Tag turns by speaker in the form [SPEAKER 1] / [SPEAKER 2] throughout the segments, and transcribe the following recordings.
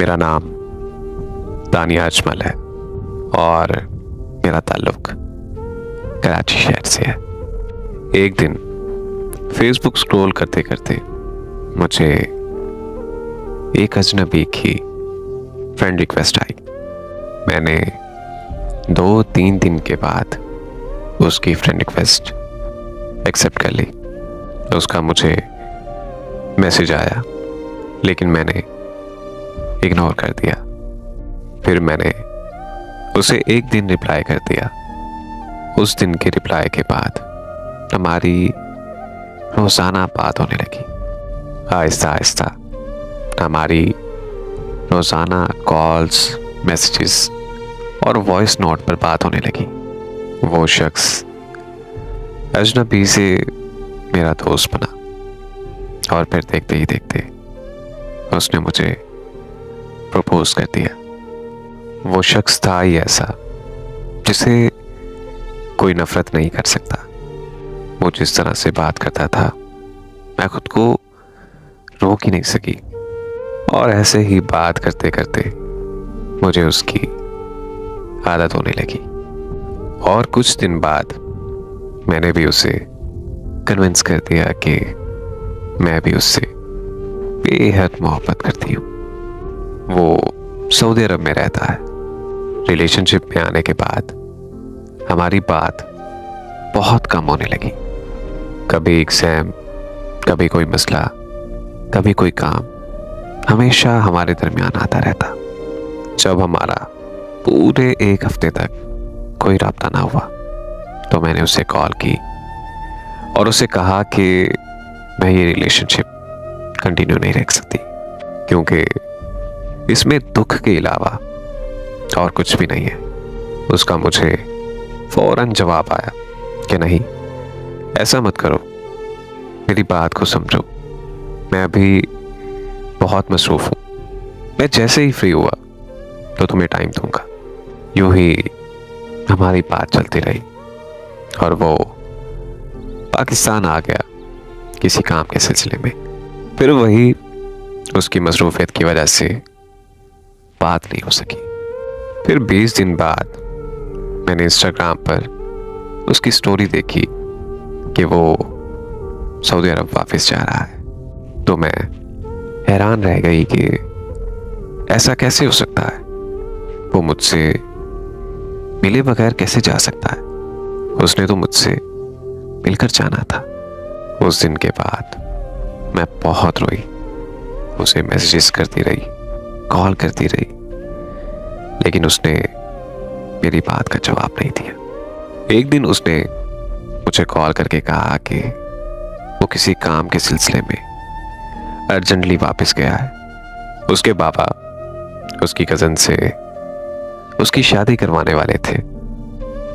[SPEAKER 1] मेरा नाम दानिया अजमल है और मेरा ताल्लुक कराची शहर से है। एक दिन फेसबुक स्क्रॉल करते करते मुझे एक अजनबी की फ्रेंड रिक्वेस्ट आई। मैंने 2-3 दिन के बाद उसकी फ्रेंड रिक्वेस्ट एक्सेप्ट कर ली। उसका मुझे मैसेज आया लेकिन मैंने इग्नोर कर दिया। फिर मैंने उसे एक दिन रिप्लाई कर दिया। उस दिन के रिप्लाई के बाद हमारी रोज़ाना बात होने लगी। आहिस्ता आहिस्ता हमारी रोज़ाना कॉल्स, मैसेजेस और वॉइस नोट पर बात होने लगी। वो शख्स अजनबी से मेरा दोस्त बना और फिर देखते ही देखते उसने मुझे प्रपोज कर दिया। वो शख्स था ही ऐसा जिसे कोई नफरत नहीं कर सकता। वो जिस तरह से बात करता था मैं खुद को रोक ही नहीं सकी और ऐसे ही बात करते करते मुझे उसकी आदत होने लगी। और कुछ दिन बाद मैंने भी उसे कन्विंस कर दिया कि मैं भी उससे बेहद मोहब्बत करती हूँ। वो सऊदी अरब में रहता है। रिलेशनशिप में आने के बाद हमारी बात बहुत कम होने लगी। कभी एग्जाम, कभी कोई मसला, कभी कोई काम, हमेशा हमारे दरमियान आता रहता। जब हमारा पूरे एक हफ्ते तक कोई राब्ता ना हुआ तो मैंने उसे कॉल की और उसे कहा कि मैं ये रिलेशनशिप कंटिन्यू नहीं रख सकती क्योंकि इसमें दुख के अलावा और कुछ भी नहीं है। उसका मुझे फौरन जवाब आया कि नहीं, ऐसा मत करो, मेरी बात को समझो, मैं अभी बहुत मसरूफ़ हूँ। मैं जैसे ही फ्री हुआ तो तुम्हें टाइम दूंगा। यूं ही हमारी बात चलती रही और वो पाकिस्तान आ गया किसी काम के सिलसिले में। फिर वही उसकी मसरूफियत की वजह से बात नहीं हो सकी। फिर 20 दिन बाद मैंने इंस्टाग्राम पर उसकी स्टोरी देखी कि वो सऊदी अरब वापस जा रहा है। तो मैं हैरान रह गई कि ऐसा कैसे हो सकता है। वो मुझसे मिले बगैर कैसे जा सकता है। उसने तो मुझसे मिलकर जाना था। उस दिन के बाद मैं बहुत रोई। उसे मैसेजेस करती रही, कॉल करती रही, लेकिन उसने मेरी बात का जवाब नहीं दिया। एक दिन उसने मुझे कॉल करके कहा कि वो किसी काम के सिलसिले में अर्जेंटली वापस गया है। उसके बाबा उसकी कज़न से उसकी शादी करवाने वाले थे।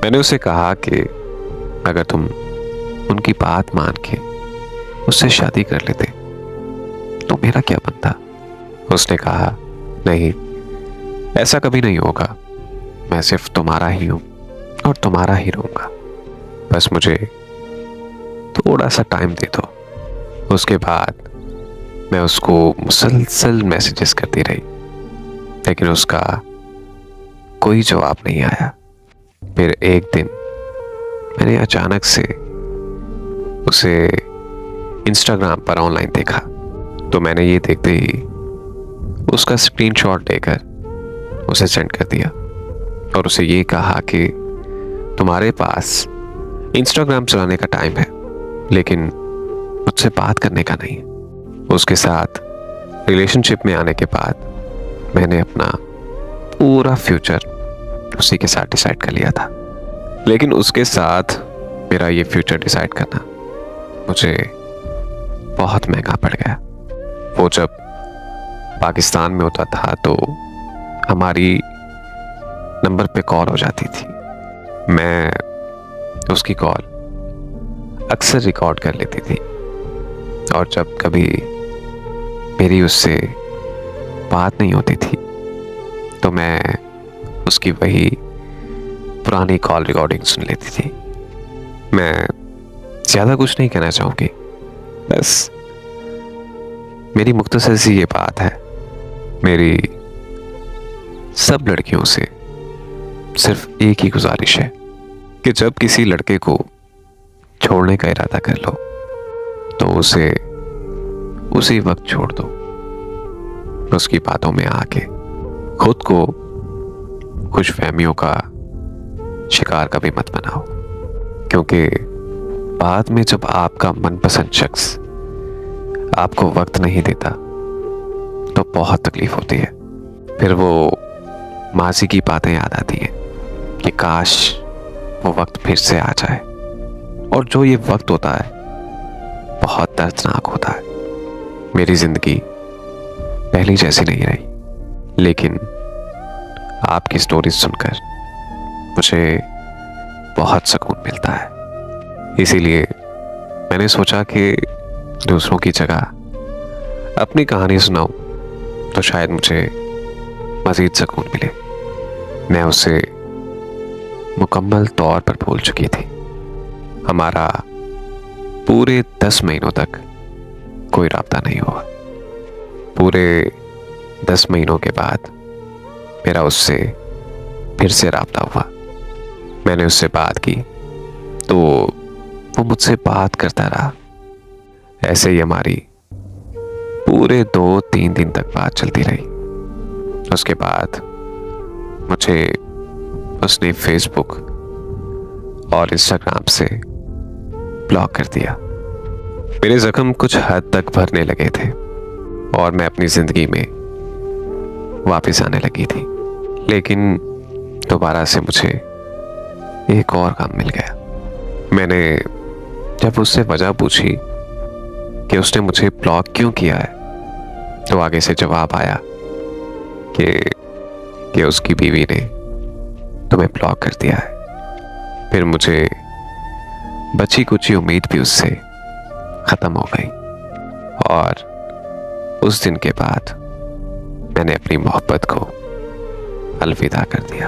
[SPEAKER 1] मैंने उसे कहा कि अगर तुम उनकी बात मान के उससे शादी कर लेते तो मेरा क्या बनता। उसने कहा नहीं, ऐसा कभी नहीं होगा। मैं सिर्फ तुम्हारा ही हूं और तुम्हारा ही रहूंगा। बस मुझे थोड़ा सा टाइम दे दो। उसके बाद मैं उसको मुसलसल मैसेजेस करती रही लेकिन उसका कोई जवाब नहीं आया। फिर एक दिन मैंने अचानक से उसे इंस्टाग्राम पर ऑनलाइन देखा तो मैंने ये देखते ही उसका स्क्रीनशॉट लेकर उसे सेंड कर दिया और उसे ये कहा कि तुम्हारे पास इंस्टाग्राम चलाने का टाइम है लेकिन मुझसे बात करने का नहीं। उसके साथ रिलेशनशिप में आने के बाद मैंने अपना पूरा फ्यूचर उसी के साथ डिसाइड कर लिया था। लेकिन उसके साथ मेरा ये फ्यूचर डिसाइड करना मुझे बहुत महंगा पड़ गया। वो जब पाकिस्तान में होता था तो हमारी नंबर पे कॉल हो जाती थी। मैं उसकी कॉल अक्सर रिकॉर्ड कर लेती थी और जब कभी मेरी उससे बात नहीं होती थी तो मैं उसकी वही पुरानी कॉल रिकॉर्डिंग सुन लेती थी। मैं ज़्यादा कुछ नहीं कहना चाहूँगी, बस मेरी मुख्तसर सी ये बात है। मेरी सब लड़कियों से सिर्फ एक ही गुजारिश है कि जब किसी लड़के को छोड़ने का इरादा कर लो तो उसे उसी वक्त छोड़ दो। उसकी बातों में आके खुद को खुशफहमियों का शिकार कभी मत बनाओ, क्योंकि बाद में जब आपका मनपसंद शख्स आपको वक्त नहीं देता तो बहुत तकलीफ होती है। फिर वो माजी की बातें याद आती हैं कि काश वो वक्त फिर से आ जाए। और जो ये वक्त होता है बहुत दर्दनाक होता है। मेरी जिंदगी पहली जैसी नहीं रही, लेकिन आपकी स्टोरी सुनकर मुझे बहुत सुकून मिलता है। इसीलिए मैंने सोचा कि दूसरों की जगह अपनी कहानी सुनाऊं तो शायद मुझे मज़ीद सुकून मिले। मैं उसे मुकम्मल तौर पर भूल चुकी थी। हमारा पूरे 10 महीनों तक कोई राब्ता नहीं हुआ। पूरे 10 महीनों के बाद मेरा उससे फिर से राब्ता हुआ। मैंने उससे बात की तो वो मुझसे बात करता रहा। ऐसे ही हमारी पूरे 2-3 दिन तक बात चलती रही। उसके बाद मुझे उसने फेसबुक और इंस्टाग्राम से ब्लॉक कर दिया। मेरे जख्म कुछ हद तक भरने लगे थे और मैं अपनी जिंदगी में वापस आने लगी थी, लेकिन दोबारा से मुझे एक और काम मिल गया। मैंने जब उससे वजह पूछी कि उसने मुझे ब्लॉक क्यों किया है, तो आगे से जवाब आया कि उसकी बीवी ने तुम्हें ब्लॉक कर दिया है। फिर मुझे बची कुची उम्मीद भी उससे ख़त्म हो गई और उस दिन के बाद मैंने अपनी मोहब्बत को अलविदा कर दिया।